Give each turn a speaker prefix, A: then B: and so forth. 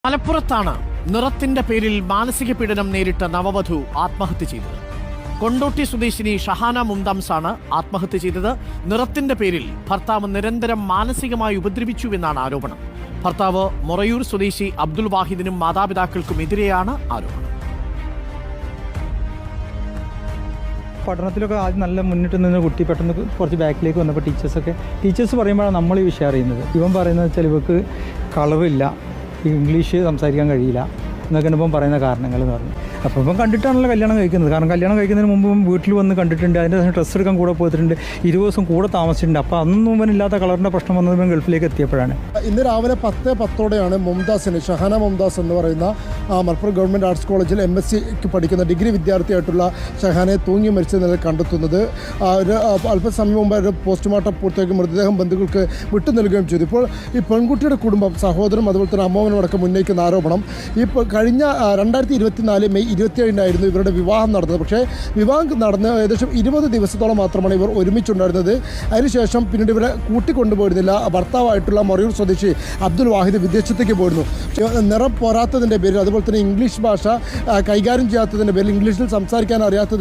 A: മലപ്പുറത്താണ് നിറത്തിന്റെ പേരിൽ മാനസിക പീഡനം നേരിട്ട നവവധു ആത്മഹത്യ ചെയ്തത്. കൊണ്ടോട്ടി സ്വദേശിനി ഷഹാന മുംതാംസാണ് ആത്മഹത്യ ചെയ്തത്. നിറത്തിന്റെ പേരിൽ ഭർത്താവ് നിരന്തരം മാനസികമായി ഉപദ്രവിച്ചുവെന്നാണ് ആരോപണം. ഭർത്താവ് മൊറയൂർ സ്വദേശി അബ്ദുൽ വാഹിദിനും മാതാപിതാക്കൾക്കുമെതിരെയാണ് ആരോപണം.
B: പഠനത്തിലൊക്കെ ആദ്യം നല്ല മുന്നിട്ട് നിന്ന് കുട്ടി പെട്ടെന്ന് കുറച്ച് ബാക്കിലേക്ക് വന്നപ്പോൾ ടീച്ചേഴ്സ് പറയുമ്പോഴാണ് നമ്മൾ ഈ വിഷയം അറിയുന്നത്. ഇവൻ പറയുന്നത് വെച്ചാൽ ഇവർക്ക് കളറില്ല, ഇംഗ്ലീഷ് സംസാരിക്കാൻ കഴിയില്ല എന്നൊക്കെ ഇപ്പം പറയുന്ന കാരണങ്ങൾ എന്ന് പറഞ്ഞു. അപ്പോൾ ഇപ്പം കണ്ടിട്ടാണല്ലോ കല്യാണം കഴിക്കുന്നത്. കാരണം കല്യാണം കഴിക്കുന്നതിന് മുമ്പ് വീട്ടിൽ വന്ന് കണ്ടിട്ടുണ്ട്, അതിൻ്റെ ഡ്രസ്സ് എടുക്കാൻ കൂടെ പോയിട്ടുണ്ട്, 20 ദിവസം കൂടെ താമസിച്ചിട്ടുണ്ട്. അപ്പോൾ അതൊന്നും ഇവനില്ലാത്ത കളറിൻ്റെ പ്രശ്നം വന്നത് ഇവൻ ഗൾഫിലേക്ക് എത്തിയപ്പോഴാണ്.
C: ഇന്ന് രാവിലെ 10:10 മുംതാസിന് ഷഹാന മുംതാസ് എന്ന് പറയുന്ന മലപ്പുറം ഗവൺമെൻറ് ആർട്സ് കോളേജിൽ MSc പഠിക്കുന്ന ഡിഗ്രി വിദ്യാർത്ഥിയായിട്ടുള്ള ഷഹാനയെ തൂങ്ങി മരിച്ച നിലയിൽ കണ്ടെത്തുന്നത്. ഒരു അല്പസമയം മുമ്പ് ഒരു പോസ്റ്റ്മോർട്ടം പൂർത്തിയാക്കി മൃതദേഹം ബന്ധുക്കൾക്ക് വിട്ടു നൽകുകയും ചെയ്തു. ഇപ്പോൾ ഈ പെൺകുട്ടിയുടെ കുടുംബം, സഹോദരനും അതുപോലെ തന്നെ അമ്മാവനും അടക്കം ഉന്നയിക്കുന്ന ആരോപണം, ഈ കഴിഞ്ഞ 2024 മെയ് 27 ഇവരുടെ വിവാഹം നടന്നത്. പക്ഷേ വിവാഹം നടന്ന് ഏകദേശം 20 ദിവസത്തോളം മാത്രമാണ് ഇവർ ഒരുമിച്ചുണ്ടായിരുന്നത്. അതിനുശേഷം പിന്നീട് ഇവരെ കൂട്ടിക്കൊണ്ടുപോയിരുന്നില്ല. ഭർത്താവായിട്ടുള്ള മൊറയൂർ സ്വദേശി അബ്ദുൽ വാഹിദ് വിദേശത്തേക്ക് പോയിരുന്നു. നിറം പോരാത്തതിൻ്റെ പേരിൽ, അതുപോലെ തന്നെ ഇംഗ്ലീഷ് ഭാഷ കൈകാര്യം ചെയ്യാത്തതിൻ്റെ പേരിൽ, ഇംഗ്ലീഷിൽ സംസാരിക്കാൻ അറിയാത്തത്